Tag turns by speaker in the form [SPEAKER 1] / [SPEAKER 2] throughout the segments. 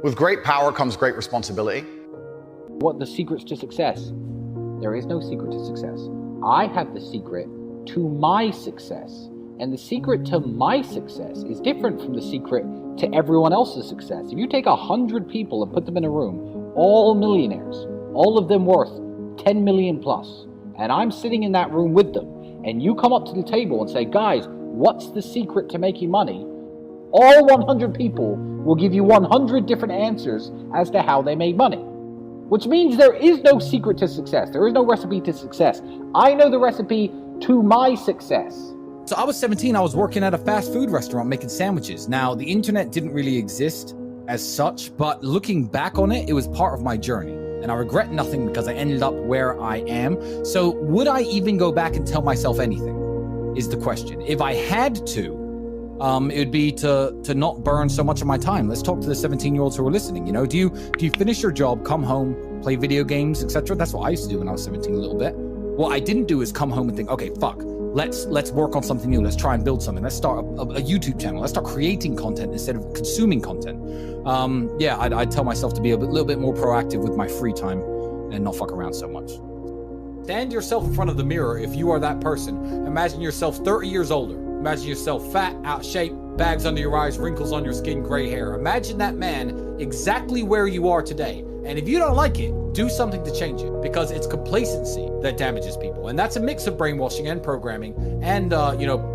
[SPEAKER 1] With great power comes great responsibility.
[SPEAKER 2] What the secrets to success? There is no secret to success. I have the secret to my success. And the secret to my success is different from the secret to everyone else's success. If you take 100 people and put them in a room, all millionaires, all of them worth 10 million plus, and I'm sitting in that room with them, and you come up to the table and say, guys, what's the secret to making money? All 100 people will give you 100 different answers as to how they made money. Which means there is no secret to success. There is no recipe to success. I know the recipe to my success.
[SPEAKER 3] So I was 17, I was working at a fast food restaurant making sandwiches. Now, the internet didn't really exist as such, but looking back on it, it was part of my journey. And I regret nothing because I ended up where I am. So would I even go back and tell myself anything is the question. If I had to, it would be to not burn so much of my time. Let's talk to the 17-year-olds who are listening. You know, do you finish your job, come home, play video games, etc.? That's what I used to do when I was 17 a little bit. What I didn't do is come home and think, okay, fuck. Let's work on something new. Let's try and build something. Let's start a YouTube channel. Let's start creating content instead of consuming content. I'd tell myself to be a little bit more proactive with my free time and not fuck around so much. Stand yourself in front of the mirror if you are that person. Imagine yourself 30 years older. Imagine yourself fat, out of shape, bags under your eyes, wrinkles on your skin, gray hair. Imagine that man exactly where you are today. And if you don't like it, do something to change it, because it's complacency that damages people. And that's a mix of brainwashing and programming and,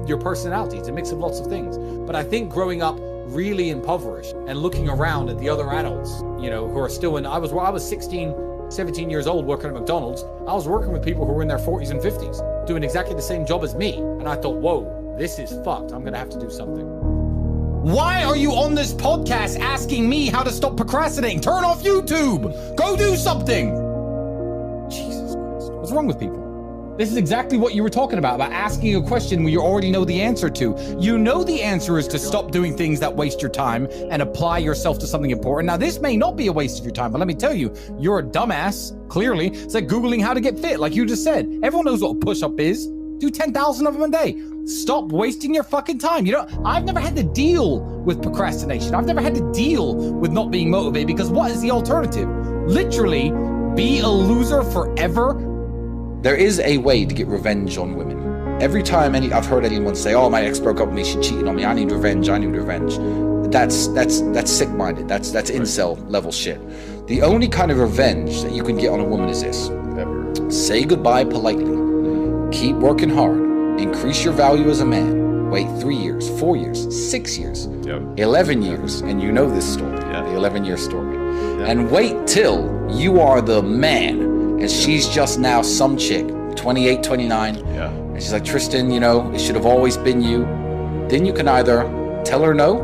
[SPEAKER 3] your personality. It's a mix of lots of things. But I think growing up really impoverished and looking around at the other adults, who are still I was 16, 17 years old working at McDonald's. I was working with people who were in their 40s and 50s doing exactly the same job as me. And I thought, whoa, this is fucked. I'm going to have to do something. Why are you on this podcast asking me how to stop procrastinating? Turn off YouTube. Go do something. Jesus Christ. What's wrong with people? This is exactly what you were talking about asking a question when you already know the answer to. You know the answer is to stop doing things that waste your time and apply yourself to something important. Now, this may not be a waste of your time, but let me tell you, you're a dumbass, clearly. It's like Googling how to get fit, like you just said. Everyone knows what a push-up is. Do 10,000 of them a day. Stop wasting your fucking time. I've never had to deal with procrastination. I've never had to deal with not being motivated, because what is the alternative? Literally, be a loser forever?
[SPEAKER 4] There is a way to get revenge on women. Every time I've heard anyone say, oh, my ex broke up with me, she cheated on me, I need revenge. That's sick-minded. That's incel level shit. The only kind of revenge that you can get on a woman is this. Say goodbye politely. Keep working hard. Increase your value as a man. Wait 3 years, 4 years, 6 years, 11 years, and you know this story, the 11-year story. And wait till you are the man, and she's just now some chick, 28, 29, and she's like, Tristan, it should have always been you. Then you can either tell her no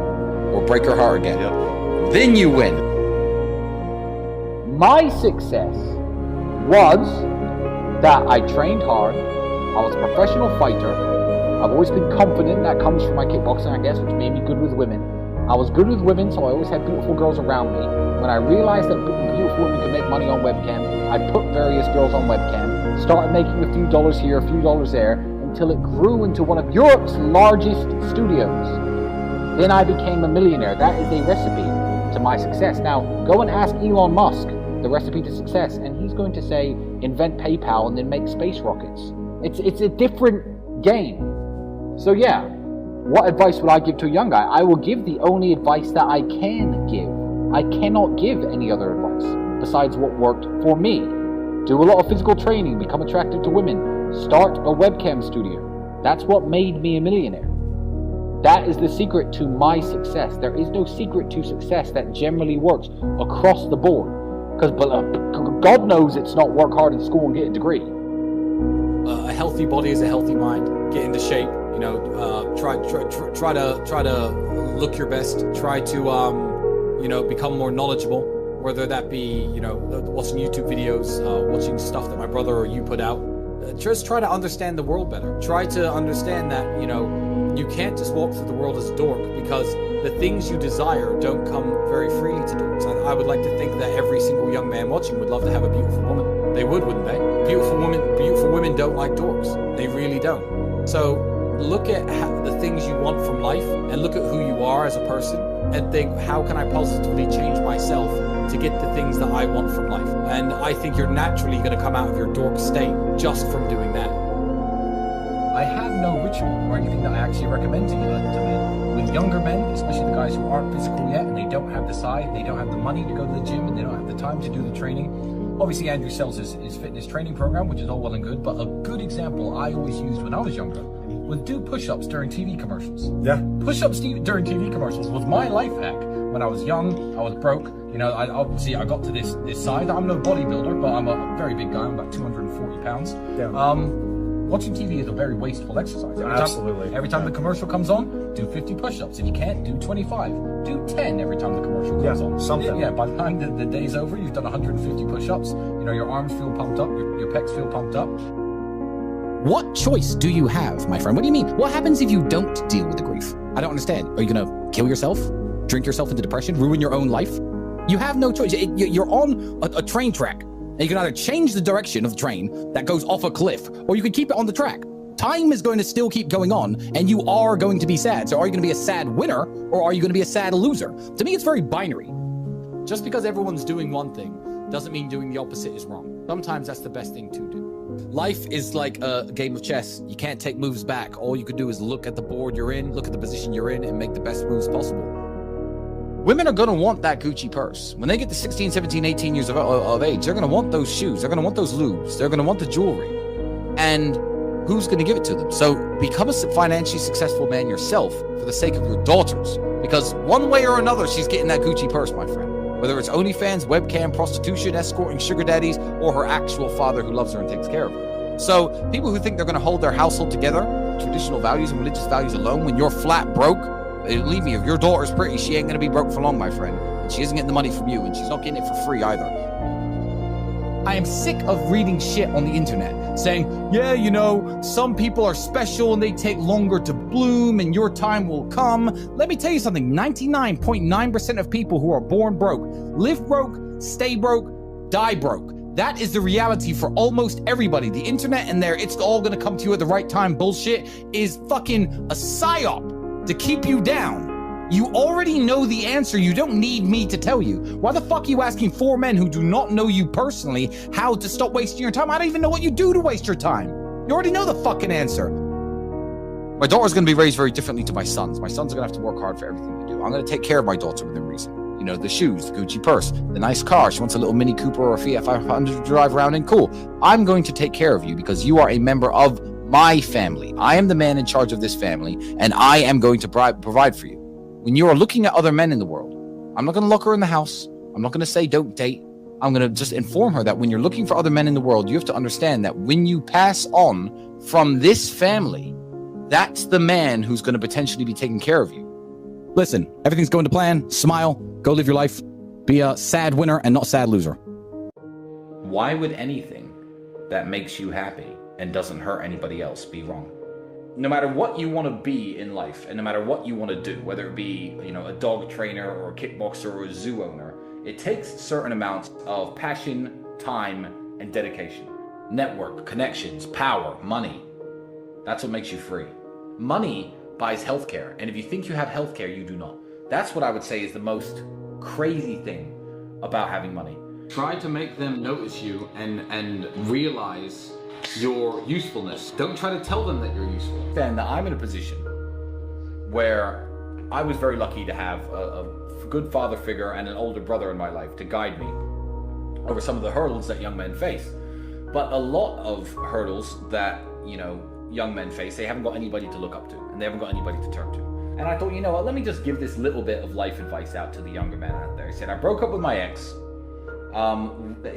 [SPEAKER 4] or break her heart again. Then you win.
[SPEAKER 2] My success was that I trained hard. I was a professional fighter. I've always been confident. That comes from my kickboxing, I guess, which made me good with women. I was good with women, so I always had beautiful girls around me. When I realized that beautiful women could make money on webcam, I put various girls on webcam, started making a few dollars here, a few dollars there, until it grew into one of Europe's largest studios. Then I became a millionaire. That is a recipe to my success. Now, go and ask Elon Musk the recipe to success, and he's going to say, invent PayPal and then make space rockets. It's a different game. So yeah, what advice would I give to a young guy? I will give the only advice that I can give. I cannot give any other advice besides what worked for me. Do a lot of physical training, become attractive to women, start a webcam studio. That's what made me a millionaire. That is the secret to my success. There is no secret to success that generally works across the board. Because God knows it's not work hard in school and get a degree.
[SPEAKER 3] A healthy body is a healthy mind. Get into shape. Try to look your best. Try to become more knowledgeable. Whether that be watching YouTube videos, watching stuff that my brother or you put out. Just try to understand the world better. Try to understand that you can't just walk through the world as a dork, because the things you desire don't come very freely to dorks. I would like to think that every single young man watching would love to have a beautiful woman. They would, wouldn't they? Beautiful women don't like dorks. They really don't. So look at the things you want from life and look at who you are as a person and think, how can I positively change myself to get the things that I want from life? And I think you're naturally going to come out of your dork state just from doing that.
[SPEAKER 2] I have no ritual or anything that I actually recommend to men. With younger men, especially the guys who aren't physical yet and they don't have the size, they don't have the money to go to the gym, and they don't have the time to do the training. Obviously, Andrew sells his fitness training program, which is all well and good, but a good example I always used when I was younger was do push-ups during TV commercials.
[SPEAKER 5] Yeah.
[SPEAKER 2] Push-ups during TV commercials was my life hack. When I was young, I was broke. You know, I got to this size. I'm no bodybuilder, but I'm a very big guy. I'm about 240 pounds.
[SPEAKER 5] Yeah.
[SPEAKER 2] Watching TV is a very wasteful exercise. Every time the commercial comes on, do 50 push-ups. If you can't, do 25. Do 10 every time the commercial comes on.
[SPEAKER 5] Something.
[SPEAKER 2] Yeah, by the time the day's over, you've done 150 push-ups. You know, your arms feel pumped up, your pecs feel pumped up.
[SPEAKER 3] What choice do you have, my friend? What do you mean? What happens if you don't deal with the grief? I don't understand. Are you going to kill yourself? Drink yourself into depression? Ruin your own life? You have no choice. You're on a train track. And you can either change the direction of the train that goes off a cliff, or you can keep it on the track. Time is going to still keep going on, and you are going to be sad. So are you going to be a sad winner, or are you going to be a sad loser? To me, it's very binary. Just because everyone's doing one thing doesn't mean doing the opposite is wrong. Sometimes that's the best thing to do. Life is like a game of chess. You can't take moves back. All you could do is look at the board you're in, look at the position you're in, and make the best moves possible. Women are going to want that Gucci purse. When they get to 16, 17, 18 years of age, they're going to want those shoes. They're going to want those lubes. They're going to want the jewelry. And who's going to give it to them? So become a financially successful man yourself for the sake of your daughters. Because one way or another, she's getting that Gucci purse, my friend. Whether it's OnlyFans, webcam, prostitution, escorting sugar daddies, or her actual father who loves her and takes care of her. So people who think they're going to hold their household together, traditional values and religious values alone, when you're flat broke, believe me, if your daughter's pretty, she ain't going to be broke for long, my friend. And she isn't getting the money from you, and she's not getting it for free either. I am sick of reading shit on the internet saying, yeah, you know, some people are special and they take longer to bloom and your time will come. Let me tell you something. 99.9% of people who are born broke, live broke, stay broke, die broke. That is the reality for almost everybody. The internet and it's all going to come to you at the right time bullshit is fucking a psyop to keep you down. You already know the answer. You don't need me to tell you. Why the fuck are you asking 4 men who do not know you personally how to stop wasting your time? I don't even know what you do to waste your time. You already know the fucking answer. My daughter's going to be raised very differently to my sons. My sons are going to have to work hard for everything they do. I'm going to take care of my daughter within reason. You know, the shoes, the Gucci purse, the nice car. She wants a little Mini Cooper or a Fiat 500 to drive around in. Cool. I'm going to take care of you because you are a member of my family. I am the man in charge of this family, and I am going to provide for you. When you are looking at other men in the world, I'm not going to lock her in the house. I'm not going to say don't date. I'm going to just inform her that when you're looking for other men in the world, you have to understand that when you pass on from this family, that's the man who's going to potentially be taking care of you. Listen, everything's going to plan. Smile. Go live your life. Be a sad winner and not a sad loser.
[SPEAKER 4] Why would anything that makes you happy and doesn't hurt anybody else be wrong? No matter what you want to be in life, and no matter what you want to do, whether it be, you know, a dog trainer or a kickboxer or a zoo owner, it takes certain amounts of passion, time, and dedication. Network, connections, power, money. That's what makes you free. Money buys healthcare, and if you think you have healthcare, you do not. That's what I would say is the most crazy thing about having money. Try to make them notice you and realize your usefulness. Don't try to tell them that you're useful. Then that I'm in a position where I was very lucky to have a good father figure and an older brother in my life to guide me over some of the hurdles that young men face. But a lot of hurdles that, you know, young men face, they haven't got anybody to look up to, and they haven't got anybody to turn to. And I thought, you know what, let me just give this little bit of life advice out to the younger men out there. I said, I broke up with my ex.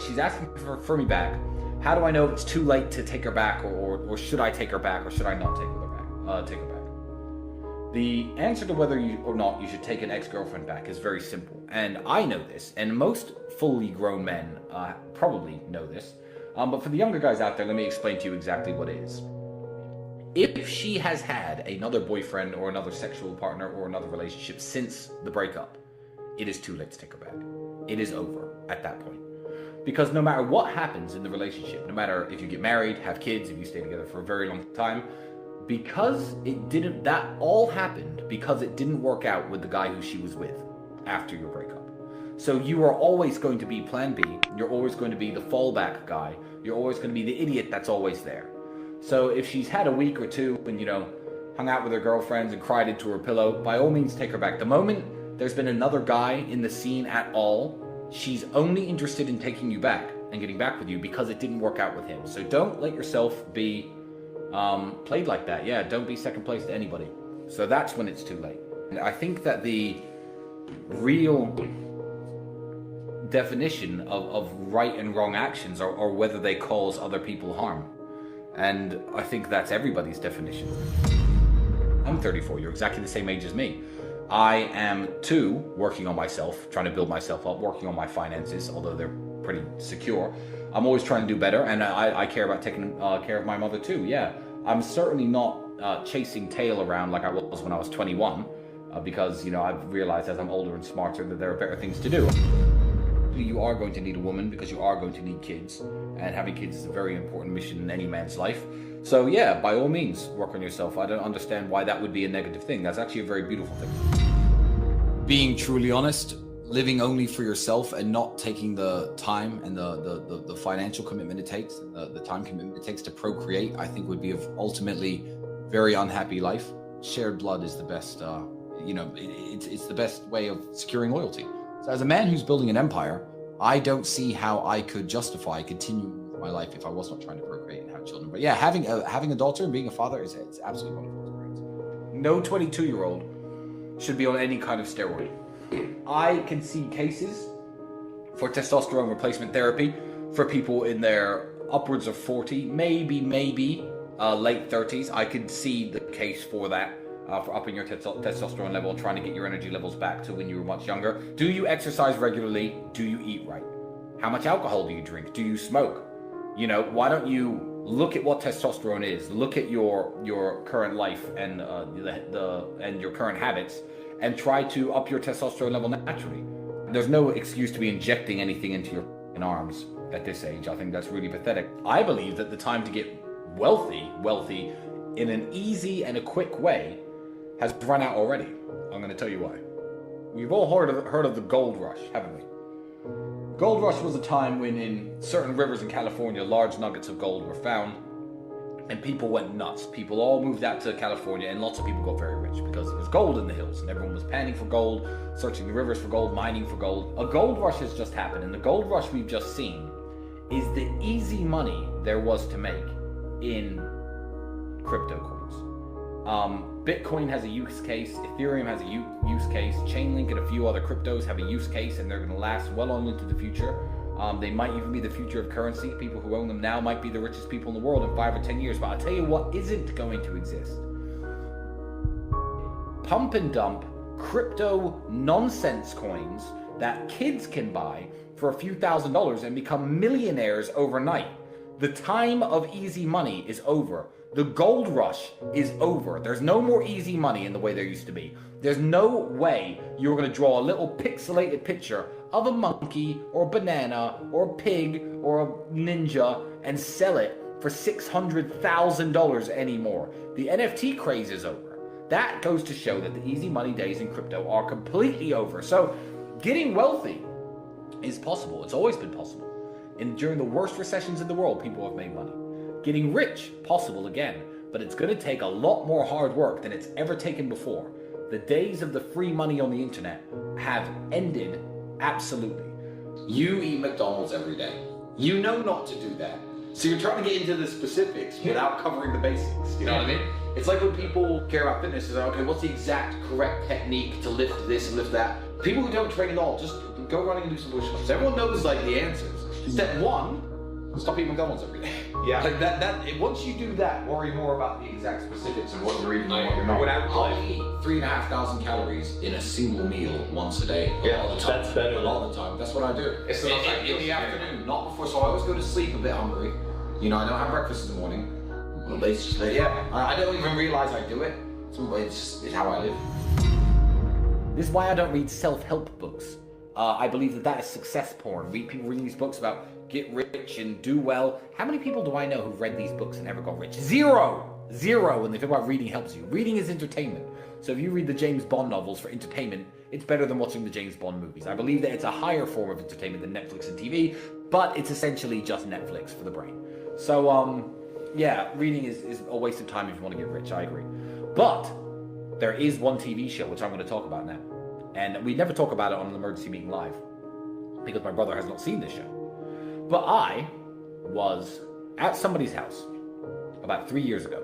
[SPEAKER 4] She's asking for me back. How do I know it's too late to take her back, or should I take her back, or should I not take her back? The answer to whether you or not you should take an ex-girlfriend back is very simple. And I know this, and most fully grown men probably know this. But for the younger guys out there, let me explain to you exactly what it is. If she has had another boyfriend or another sexual partner or another relationship since the breakup, it is too late to take her back. It is over at that point. Because no matter what happens in the relationship, no matter if you get married, have kids, if you stay together for a very long time,
[SPEAKER 5] because that all happened because it didn't work out with the guy who she was with after your breakup. So you are always going to be plan B. You're always going to be the fallback guy. You're always going to be the idiot that's always there. So if she's had a week or two and, hung out with her girlfriends and cried into her pillow, by all means take her back. The moment there's been another guy in the scene at all, she's only interested in taking you back and getting back with you because it didn't work out with him. So don't let yourself be played like that. Yeah, don't be second place to anybody. So that's when it's too late. And I think that the real definition of right and wrong actions are whether they cause other people harm. And I think that's everybody's definition. I'm 34, you're exactly the same age as me. I am too working on myself, trying to build myself up, working on my finances, although they're pretty secure. I'm always trying to do better, and I care about taking care of my mother too, yeah. I'm certainly not chasing tail around like I was when I was 21, because, I've realized as I'm older and smarter that there are better things to do. You are going to need a woman because you are going to need kids, and having kids is a very important mission in any man's life. So yeah, by all means, work on yourself. I don't understand why that would be a negative thing. That's actually a very beautiful thing.
[SPEAKER 3] Being truly honest, living only for yourself and not taking the time and the financial commitment it takes, the time commitment it takes to procreate, I think would be of ultimately very unhappy life. Shared blood is the best, it's the best way of securing loyalty. So as a man who's building an empire, I don't see how I could justify continuing with my life if I was not trying to procreate and have children. But yeah, having a daughter and being a father it's absolutely wonderful. It's great.
[SPEAKER 5] No 22-year-old should be on any kind of steroid. I can see cases for testosterone replacement therapy for people in their upwards of 40, maybe late 30s. I could see the case for that. For upping your testosterone level and trying to get your energy levels back to when you were much younger. Do you exercise regularly? Do you eat right? How much alcohol do you drink? Do you smoke? Why don't you look at what testosterone is? Look at your current life and and your current habits, and try to up your testosterone level naturally. There's no excuse to be injecting anything into your arms at this age. I think that's really pathetic. I believe that the time to get wealthy in an easy and a quick way has run out already. I'm going to tell you why. We've all heard of the gold rush, haven't we? Gold rush was a time when in certain rivers in California, large nuggets of gold were found, and people went nuts. People all moved out to California, and lots of people got very rich because there was gold in the hills, and everyone was panning for gold, searching the rivers for gold, mining for gold. A gold rush has just happened, and the gold rush we've just seen is the easy money there was to make in crypto coins. Bitcoin has a use case, Ethereum has a use case, Chainlink and a few other cryptos have a use case, and they're going to last well on into the future. They might even be the future of currency. People who own them now might be the richest people in the world in 5 or 10 years. But I'll tell you what isn't going to exist. Pump and dump crypto nonsense coins that kids can buy for a few $1,000s and become millionaires overnight. The time of easy money is over. The gold rush is over. There's no more easy money in the way there used to be. There's no way you're going to draw a little pixelated picture of a monkey or a banana or a pig or a ninja and sell it for $600,000 anymore. The NFT craze is over. That goes to show that the easy money days in crypto are completely over. So getting wealthy is possible. It's always been possible. And during the worst recessions in the world, people have made money. Getting rich, possible again, but it's going to take a lot more hard work than it's ever taken before. The days of the free money on the internet have ended absolutely.
[SPEAKER 6] You eat McDonald's every day. You know not to do that. So you're trying to get into the specifics without covering the basics. You know what I mean? It's like when people care about fitness, is like, okay, what's the exact correct technique to lift this and lift that? People who don't train at all, just go running and do some push-ups. Everyone knows like the answers. Step one, stop eating McDonald's every day.
[SPEAKER 5] Yeah.
[SPEAKER 6] Like that. Once you do that, worry more about the exact specifics and what you're eating and what you're not. I'll eat 3,500 calories in a single meal once a day.
[SPEAKER 7] Yeah,
[SPEAKER 6] all the time.
[SPEAKER 7] that's better.
[SPEAKER 6] A lot of the time. That's what I do.
[SPEAKER 7] It's
[SPEAKER 6] in the afternoon, not before. So I always go to sleep a bit hungry. I don't have breakfast in the morning. I don't even realize I do it. It's how I live.
[SPEAKER 5] This is why I don't read self-help books. I believe that is success porn. People reading these books about get rich and do well. How many people do I know who've read these books and never got rich? Zero! Zero when they talk about reading helps you. Reading is entertainment. So if you read the James Bond novels for entertainment, it's better than watching the James Bond movies. I believe that it's a higher form of entertainment than Netflix and TV, but it's essentially just Netflix for the brain. So, yeah, reading is a waste of time if you want to get rich, I agree. But there is one TV show, which I'm going to talk about now. And we never talk about it on an Emergency Meeting Live, because my brother has not seen this show. But I was at somebody's house about 4 years ago,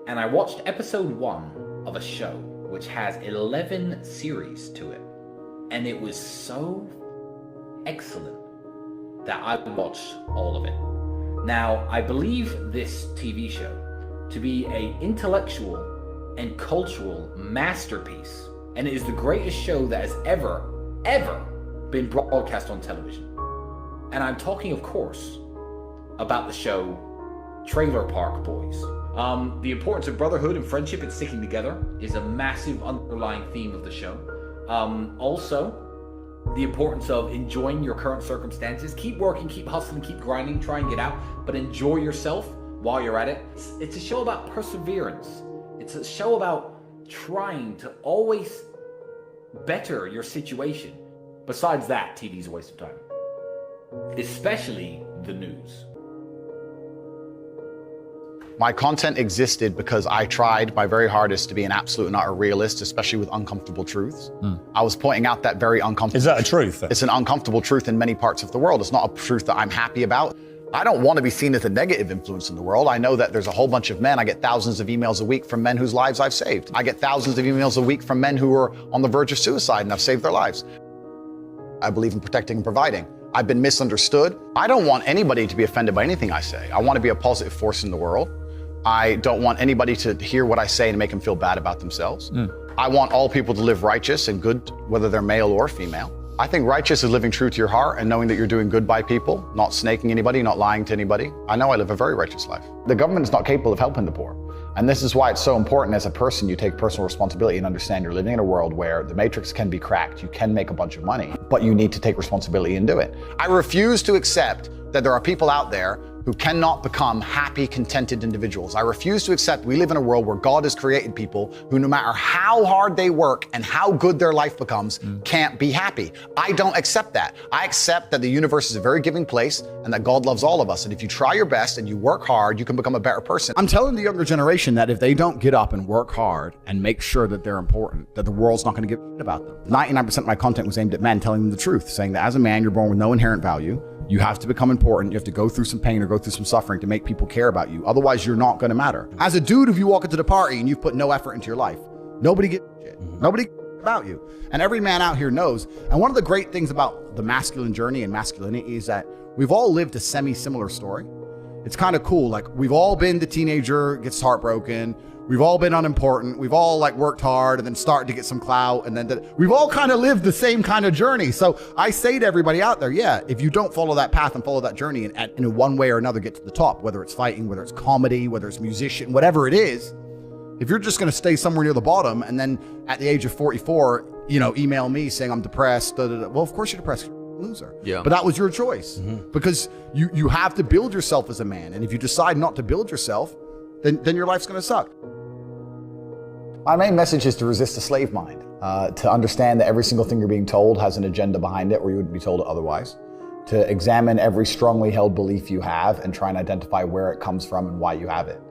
[SPEAKER 5] and I watched episode 1 of a show which has 11 series to it. And it was so excellent that I watched all of it. Now, I believe this TV show to be an intellectual and cultural masterpiece, and it is the greatest show that has ever been broadcast on television. And I'm talking, of course, about the show Trailer Park Boys. The importance of brotherhood and friendship and sticking together is a massive underlying theme of the show. Also, the importance of enjoying your current circumstances. Keep working, keep hustling, keep grinding, try and get out, but enjoy yourself while you're at it. It's a show about perseverance. It's a show about trying to always better your situation. Besides that, TV's a waste of time. Especially the news.
[SPEAKER 1] My content existed because I tried my very hardest to be an absolute and utter realist, especially with uncomfortable truths. I was pointing out that very uncomfortable.
[SPEAKER 7] Is that a truth?
[SPEAKER 1] It's an uncomfortable truth in many parts of the world. It's not a truth that I'm happy about. I don't want to be seen as a negative influence in the world. I know that there's a whole bunch of men. I get thousands of emails a week from men whose lives I've saved. I get thousands of emails a week from men who are on the verge of suicide and I've saved their lives. I believe in protecting and providing. I've been misunderstood. I don't want anybody to be offended by anything I say. I want to be a positive force in the world. I don't want anybody to hear what I say and make them feel bad about themselves. I want all people to live righteous and good, whether they're male or female. I think righteous is living true to your heart and knowing that you're doing good by people, not snaking anybody, not lying to anybody. I know I live a very righteous life. The government is not capable of helping the poor. And this is why it's so important as a person you take personal responsibility and understand you're living in a world where the matrix can be cracked, you can make a bunch of money, but you need to take responsibility and do it. I refuse to accept that there are people out there who cannot become happy, contented individuals. I refuse to accept we live in a world where God has created people who, no matter how hard they work and how good their life becomes, can't be happy. I don't accept that. I accept that the universe is a very giving place and that God loves all of us. And if you try your best and you work hard, you can become a better person.
[SPEAKER 2] I'm telling the younger generation that if they don't get up and work hard and make sure that they're important, that the world's not going to give a shit about them. 99% of my content was aimed at men, telling them the truth, saying that as a man, you're born with no inherent value. You have to become important. You have to go through some pain or go through some suffering to make people care about you. Otherwise, you're not going to matter. As a dude, if you walk into the party and you've put no effort into your life, nobody gives a shit. Nobody cares about you. And every man out here knows. And one of the great things about the masculine journey and masculinity is that we've all lived a semi-similar story. It's kind of cool. Like, we've all been the teenager, gets heartbroken. We've all been unimportant. We've all worked hard and then started to get some clout. And then we've all kind of lived the same kind of journey. So I say to everybody out there, yeah, if you don't follow that path and follow that journey and in one way or another get to the top, whether it's fighting, whether it's comedy, whether it's musician, whatever it is, if you're just going to stay somewhere near the bottom and then at the age of 44, email me saying I'm depressed, well, of course you're depressed. Loser. Yeah. But that was your choice because you have to build yourself as a man. And if you decide not to build yourself, then your life's going to suck.
[SPEAKER 1] My main message is to resist a slave mind, to understand that every single thing you're being told has an agenda behind it or you wouldn't be told it otherwise, to examine every strongly held belief you have and try and identify where it comes from and why you have it.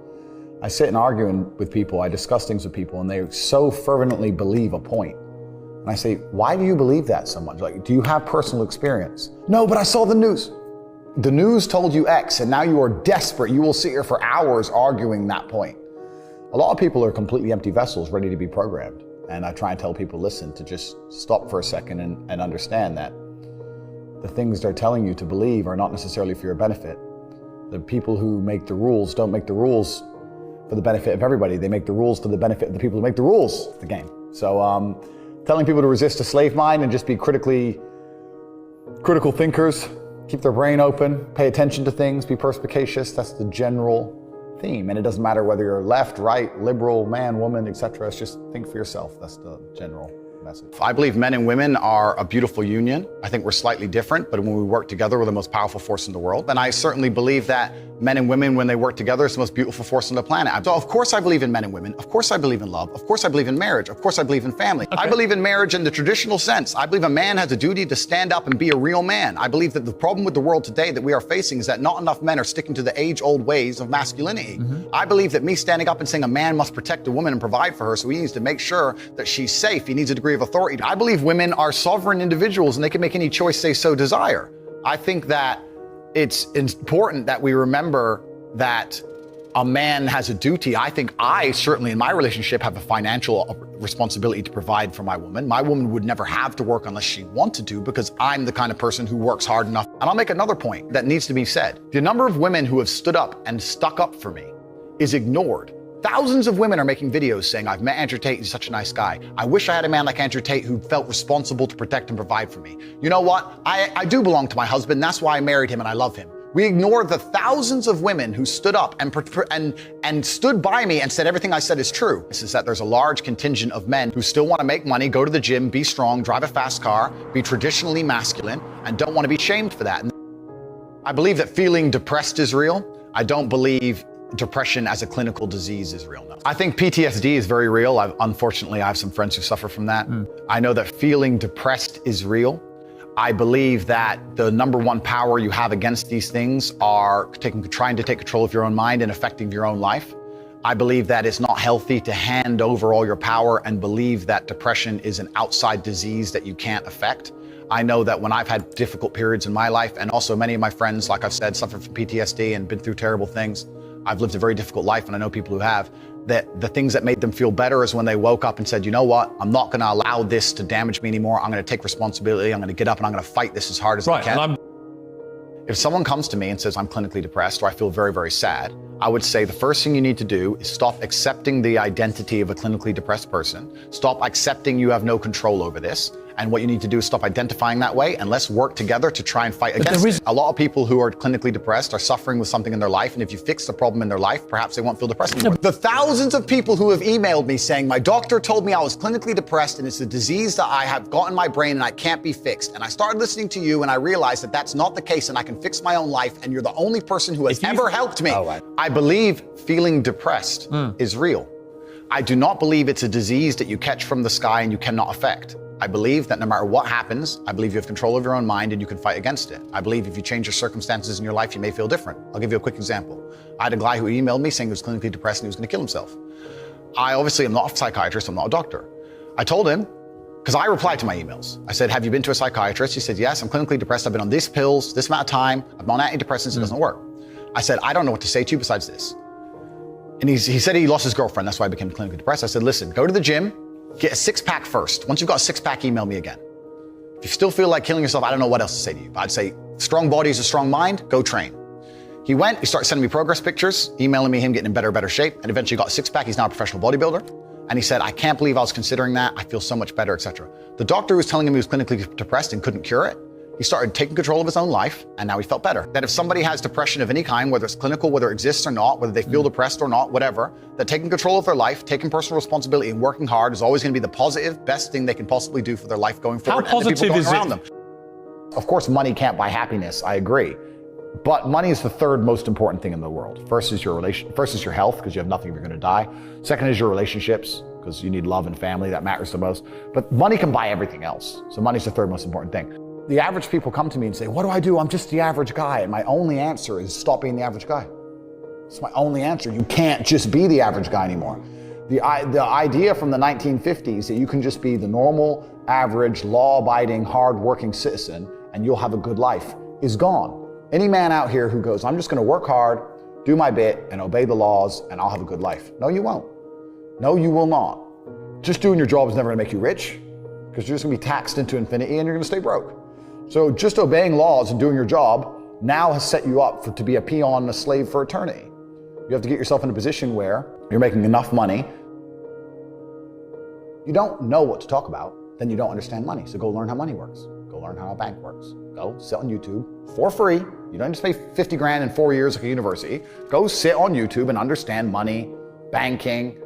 [SPEAKER 1] I sit and argue with people, I discuss things with people, and they so fervently believe a point. And I say, why do you believe that so much? Like, do you have personal experience? No, but I saw the news. The news told you X, and now you are desperate. You will sit here for hours arguing that point. A lot of people are completely empty vessels ready to be programmed. And I try and tell people, listen, to just stop for a second and understand that the things they're telling you to believe are not necessarily for your benefit. The people who make the rules don't make the rules for the benefit of everybody. They make the rules for the benefit of the people who make the rules of the game. So telling people to resist a slave mind and just be critical thinkers, keep their brain open, pay attention to things, be perspicacious, that's the general theme. And it doesn't matter whether you're left, right, liberal, man, woman, etc. It's just think for yourself. That's the general message. I believe men and women are a beautiful union. I think we're slightly different, but when we work together, we're the most powerful force in the world. And I certainly believe that Men and women, when they work together, it's the most beautiful force on the planet. So of course I believe in men and women. Of course I believe in love. Of course I believe in marriage. Of course I believe in family. I believe in marriage in the traditional sense. I believe a man has a duty to stand up and be a real man. I believe that the problem with the world today that we are facing is that not enough men are sticking to the age-old ways of masculinity. I believe that me standing up and saying a man must protect a woman and provide for her, so he needs to make sure that she's safe. He needs a degree of authority. I believe women are sovereign individuals and they can make any choice they so desire. I think that it's important that we remember that a man has a duty. I think I certainly in my relationship have a financial responsibility to provide for my woman. My woman would never have to work unless she wanted to because I'm the kind of person who works hard enough. And I'll make another point that needs to be said. The number of women who have stood up and stuck up for me is ignored. Thousands of women are making videos saying, I've met Andrew Tate, he's such a nice guy. I wish I had a man like Andrew Tate who felt responsible to protect and provide for me. You know what? I do belong to my husband, that's why I married him and I love him. We ignore the thousands of women who stood up and stood by me and said everything I said is true. This is that there's a large contingent of men who still want to make money, go to the gym, be strong, drive a fast car, be traditionally masculine, and don't want to be shamed for that. And I believe that feeling depressed is real. I don't believe depression as a clinical disease is real. No. I think PTSD is very real. Unfortunately, I have some friends who suffer from that. I know that feeling depressed is real. I believe that the number one power you have against these things are trying to take control of your own mind and affecting your own life. I believe that it's not healthy to hand over all your power and believe that depression is an outside disease that you can't affect. I know that when I've had difficult periods in my life, and also many of my friends, like I've said, suffer from PTSD and been through terrible things. I've lived a very difficult life, and I know people who have, that the things that made them feel better is when they woke up and said, you know what, I'm not gonna allow this to damage me anymore. I'm gonna take responsibility. I'm gonna get up and I'm gonna fight this as hard as I can. If someone comes to me and says I'm clinically depressed or I feel very, very sad, I would say the first thing you need to do is stop accepting the identity of a clinically depressed person. Stop accepting you have no control over this. And what you need to do is stop identifying that way, and let's work together to try and fight against it. A lot of people who are clinically depressed are suffering with something in their life, and if you fix the problem in their life, perhaps they won't feel depressed anymore. The thousands of people who have emailed me saying, my doctor told me I was clinically depressed and it's a disease that I have got in my brain and I can't be fixed. And I started listening to you and I realized that that's not the case and I can fix my own life, and you're the only person who has ever helped me. I believe feeling depressed is real. I do not believe it's a disease that you catch from the sky and you cannot affect. I believe that no matter what happens, I believe you have control of your own mind and you can fight against it. I believe if you change your circumstances in your life, you may feel different. I'll give you a quick example. I had a guy who emailed me saying he was clinically depressed and he was going to kill himself. I obviously am not a psychiatrist, I'm not a doctor. I told him, because I replied to my emails. I said, have you been to a psychiatrist? He said, yes, I'm clinically depressed. I've been on these pills, this amount of time. I'm on antidepressants, it doesn't work. I said, I don't know what to say to you besides this. And he said he lost his girlfriend, that's why I became clinically depressed. I said, listen, go to the gym, get a six-pack first. Once you've got a six-pack, email me again. If you still feel like killing yourself, I don't know what else to say to you. But I'd say, strong body is a strong mind, go train. He went, he started sending me progress pictures, emailing me him getting in better shape, and eventually got a six-pack. He's now a professional bodybuilder. And he said, I can't believe I was considering that. I feel so much better, etc. The doctor was telling him he was clinically depressed and couldn't cure it. He started taking control of his own life, and now he felt better. That if somebody has depression of any kind, whether it's clinical, whether it exists or not, whether they feel depressed or not, whatever, that taking control of their life, taking personal responsibility and working hard is always gonna be the positive, best thing they can possibly do for their life going forward.
[SPEAKER 7] How positive is it?
[SPEAKER 1] Them. Of course, money can't buy happiness, I agree. But money is the third most important thing in the world. First is your health, because you have nothing if you're gonna die. Second is your relationships, because you need love and family, that matters the most. But money can buy everything else. So money's the third most important thing. The average people come to me and say, what do I do? I'm just the average guy. And my only answer is stop being the average guy. It's my only answer. You can't just be the average guy anymore. The idea from the 1950s that you can just be the normal, average, law-abiding, hard-working citizen and you'll have a good life is gone. Any man out here who goes, I'm just gonna work hard, do my bit, and obey the laws, and I'll have a good life. No, you won't. No, you will not. Just doing your job is never gonna make you rich, because you're just gonna be taxed into infinity and you're gonna stay broke. So just obeying laws and doing your job now has set you up to be a peon and a slave for eternity. You have to get yourself in a position where you're making enough money. You don't know what to talk about, then you don't understand money. So go learn how money works. Go learn how a bank works. Go sit on YouTube for free. You don't just pay 50 grand in 4 years like a university. Go sit on YouTube and understand money, banking,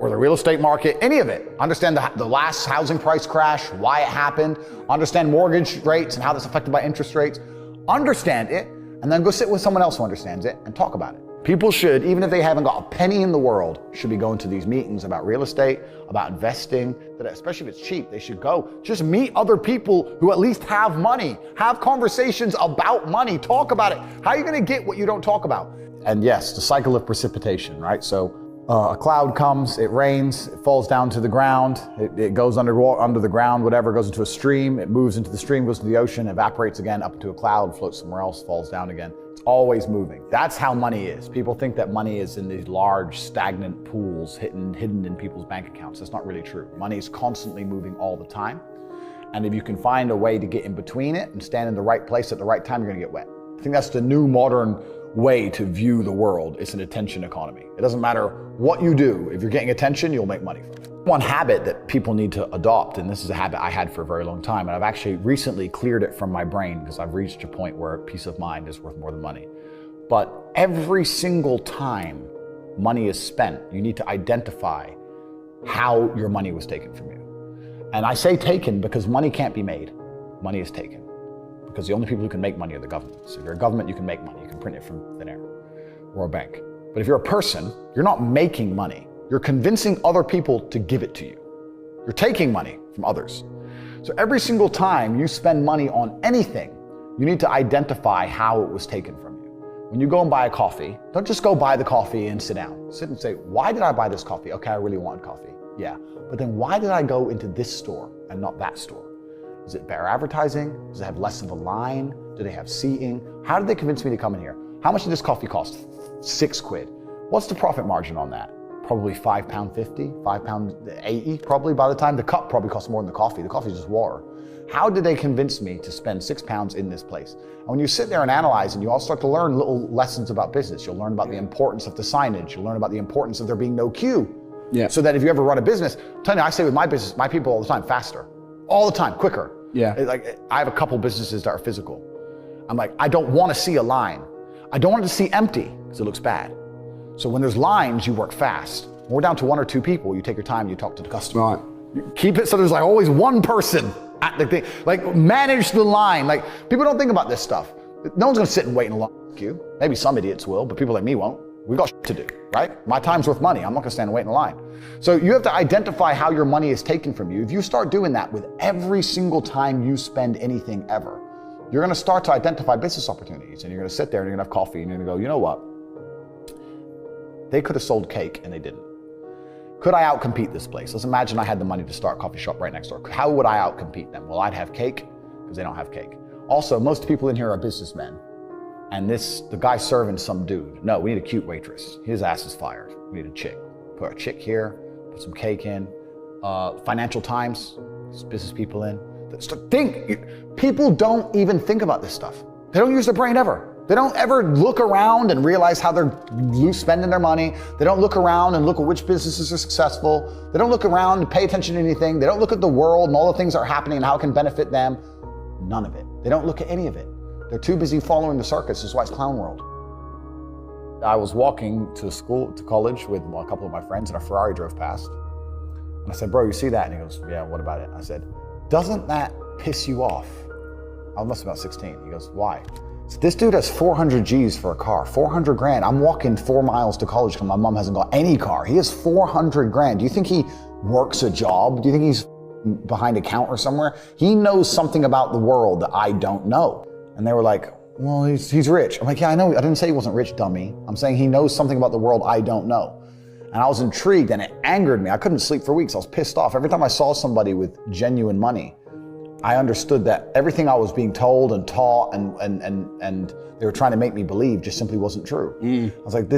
[SPEAKER 1] or the real estate market, any of it. Understand the last housing price crash, why it happened, understand mortgage rates and how that's affected by interest rates. Understand it, and then go sit with someone else who understands it and talk about it. People should, even if they haven't got a penny in the world, should be going to these meetings about real estate, about investing, that especially if it's cheap, they should go. Just meet other people who at least have money. Have conversations about money. Talk about it. How are you going to get what you don't talk about? And yes, the cycle of precipitation, right? So a cloud comes, it rains, it falls down to the ground, it goes under the ground, whatever, goes into a stream, it moves into the stream, goes to the ocean, evaporates again, up into a cloud, floats somewhere else, falls down again. It's always moving. That's how money is. People think that money is in these large, stagnant pools hidden in people's bank accounts. That's not really true. Money is constantly moving all the time. And if you can find a way to get in between it and stand in the right place at the right time, you're gonna get wet. I think that's the new modern way to view the world. It's an attention economy. It doesn't matter what you do. If you're getting attention, you'll make money from it. One habit that people need to adopt, and this is a habit I had for a very long time, and I've actually recently cleared it from my brain because I've reached a point where peace of mind is worth more than money. But every single time money is spent, you need to identify how your money was taken from you. And I say taken because money can't be made. Money is taken. Because the only people who can make money are the governments. If you're a government, you can make money. You can print it from thin air or a bank. But if you're a person, you're not making money. You're convincing other people to give it to you. You're taking money from others. So every single time you spend money on anything, you need to identify how it was taken from you. When you go and buy a coffee, don't just go buy the coffee and sit down. Sit and say, why did I buy this coffee? Okay, I really wanted coffee. Yeah. But then why did I go into this store and not that store? Is it better advertising? Does it have less of a line? Do they have seating? How did they convince me to come in here? How much did this coffee cost? £6. What's the profit margin on that? Probably £5.50, £5.80 probably by the time. The cup probably costs more than the coffee. The coffee is just water. How did they convince me to spend £6 in this place? And when you sit there and analyze, and you all start to learn little lessons about business, you'll learn about the importance of the signage. You'll learn about the importance of there being no queue.
[SPEAKER 2] Yeah.
[SPEAKER 1] So that if you ever run a business, I'm telling you, I say with my business, my people all the time, faster. All the time, quicker.
[SPEAKER 2] Yeah.
[SPEAKER 1] Like I have a couple businesses that are physical. I'm like, I don't want to see a line. I don't want it to see empty because it looks bad. So when there's lines, you work fast. When we're down to 1 or 2 people, you take your time, you talk to the customer.
[SPEAKER 2] Right.
[SPEAKER 1] You keep it so there's like always one person at the thing. Like manage the line. Like people don't think about this stuff. No one's gonna sit and wait in a long queue. Maybe some idiots will, but people like me won't. We got shit to do, right? My time's worth money. I'm not gonna stand and wait in a line. So you have to identify how your money is taken from you. If you start doing that with every single time you spend anything ever, you're gonna start to identify business opportunities, and you're gonna sit there and you're gonna have coffee and you're gonna go, you know what? They could have sold cake and they didn't. Could I outcompete this place? Let's imagine I had the money to start a coffee shop right next door. How would I outcompete them? Well, I'd have cake because they don't have cake. Also, most people in here are businessmen. And the guy serving some dude. No, we need a cute waitress. His ass is fired. We need a chick. Put a chick here, put some cake in. Financial Times, business people in. People don't even think about this stuff. They don't use their brain ever. They don't ever look around and realize how they're spending their money. They don't look around and look at which businesses are successful. They don't look around and pay attention to anything. They don't look at the world and all the things that are happening and how it can benefit them. None of it. They don't look at any of it. They're too busy following the circus. That's why it's clown world. I was walking to college with a couple of my friends, and a Ferrari drove past. And I said, bro, you see that? And he goes, yeah, what about it? I said, doesn't that piss you off? I must have been about 16. He goes, why? So this dude has 400 G's for a car, 400 grand. I'm walking 4 miles to college because my mom hasn't got any car. He has 400 grand. Do you think he works a job? Do you think he's behind a counter somewhere? He knows something about the world that I don't know. And they were like, well, he's rich. I'm like, yeah, I know. I didn't say he wasn't rich, dummy. I'm saying he knows something about the world I don't know. And I was intrigued, and it angered me. I couldn't sleep for weeks. I was pissed off. Every time I saw somebody with genuine money, I understood that everything I was being told and taught and they were trying to make me believe just simply wasn't true. I was like,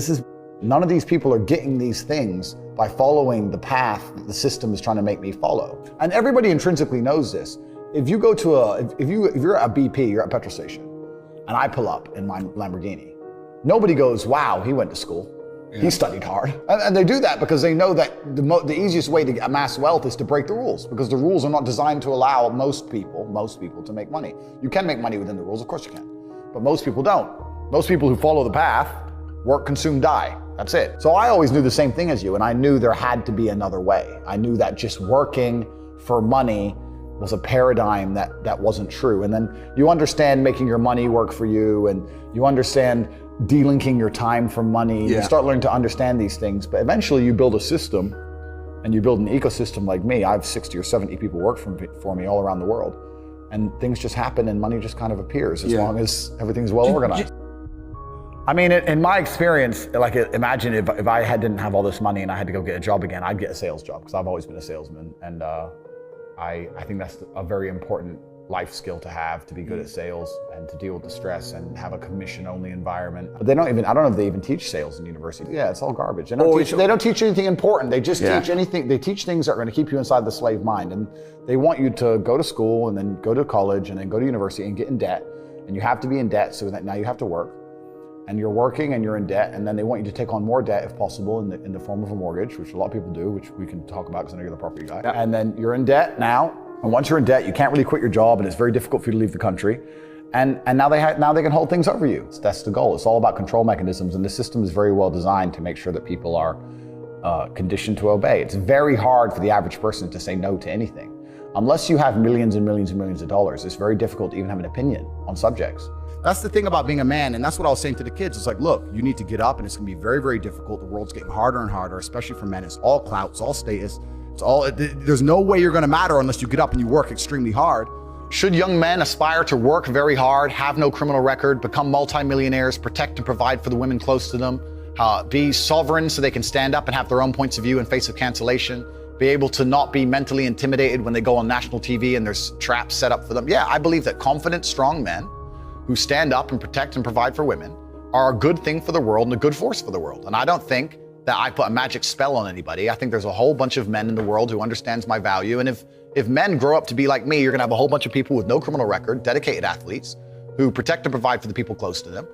[SPEAKER 1] none of these people are getting these things by following the path that the system is trying to make me follow. And everybody intrinsically knows this. If you go to if you're at a BP, you're at a petrol station, and I pull up in my Lamborghini, nobody goes, wow, he went to school. Yeah. He studied hard. And they do that because they know that the easiest way to amass wealth is to break the rules, because the rules are not designed to allow most people to make money. You can make money within the rules, of course you can, but most people don't. Most people who follow the path work, consume, die. That's it. So I always knew the same thing as you, and I knew there had to be another way. I knew that just working for money was a paradigm that wasn't true. And then you understand making your money work for you, and you understand delinking your time from money. You start learning to understand these things, but eventually you build a system and you build an ecosystem like me. I have 60 or 70 people work for me all around the world. And things just happen and money just kind of appears as long as everything's well organized. I mean, in my experience, like imagine if I didn't have all this money and I had to go get a job again, I'd get a sales job because I've always been a salesman. And I think that's a very important life skill to have, to be good at sales and to deal with the stress and have a commission-only environment. But I don't know if they even teach sales in university. Yeah, it's all garbage. They don't teach anything important. They just teach anything. They teach things that are going to keep you inside the slave mind. And they want you to go to school and then go to college and then go to university and get in debt. And you have to be in debt so that now you have to work. And you're working and you're in debt, and then they want you to take on more debt if possible in the form of a mortgage, which a lot of people do, which we can talk about because I know you're the property guy. And then you're in debt now. And once you're in debt, you can't really quit your job, and it's very difficult for you to leave the country. And now they can hold things over you. That's the goal. It's all about control mechanisms, and the system is very well designed to make sure that people are conditioned to obey. It's very hard for the average person to say no to anything. Unless you have millions and millions and millions of dollars, it's very difficult to even have an opinion on subjects. That's the thing about being a man, and that's what I was saying to the kids. It's like, look, you need to get up, and it's gonna be very, very difficult. The world's getting harder and harder, especially for men. It's all clout, it's all status. There's no way you're gonna matter unless you get up and you work extremely hard. Should young men aspire to work very hard, have no criminal record, become multimillionaires, protect and provide for the women close to them, be sovereign so they can stand up and have their own points of view in face of cancellation, be able to not be mentally intimidated when they go on national TV and there's traps set up for them? Yeah, I believe that confident, strong men who stand up and protect and provide for women are a good thing for the world and a good force for the world. And I don't think that I put a magic spell on anybody. I think there's a whole bunch of men in the world who understands my value. And if men grow up to be like me, you're gonna have a whole bunch of people with no criminal record, dedicated athletes, who protect and provide for the people close to them,